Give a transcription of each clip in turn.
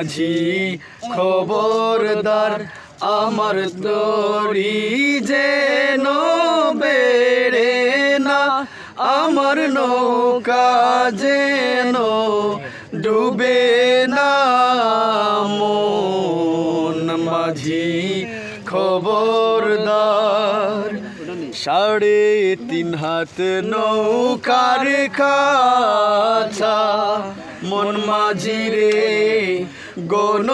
মাঝি খবরদার আমার তরি যেন বেড়ে না, আমার নৌকা যেন ডুবে না। মন মাঝি খবরদার, 3.5 হাত নৌকার কাছা মন মাঝি রে গণ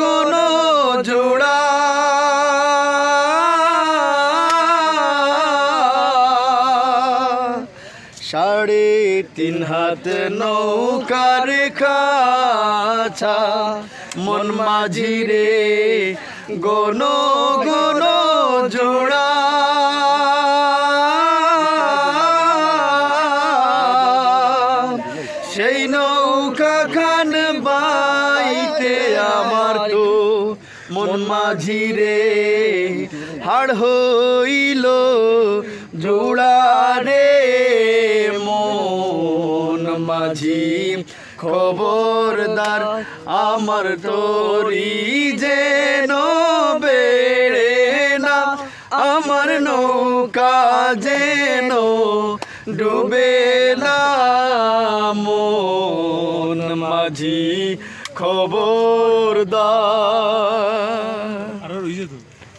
গণ জোড়া। 3.5 হাত নৌকার কাছা মন মাঝি রে গণ গণ জোড়া। সেই নৌকা খান বাইতে আমার তো মন মাঝি রে হাড় হইল জোড়া রে। মন মাঝি খবরদার আমার তরি যেন বেড়ে না, আমার নৌকা যেন ডুবে না। মন মাঝি খবরদার।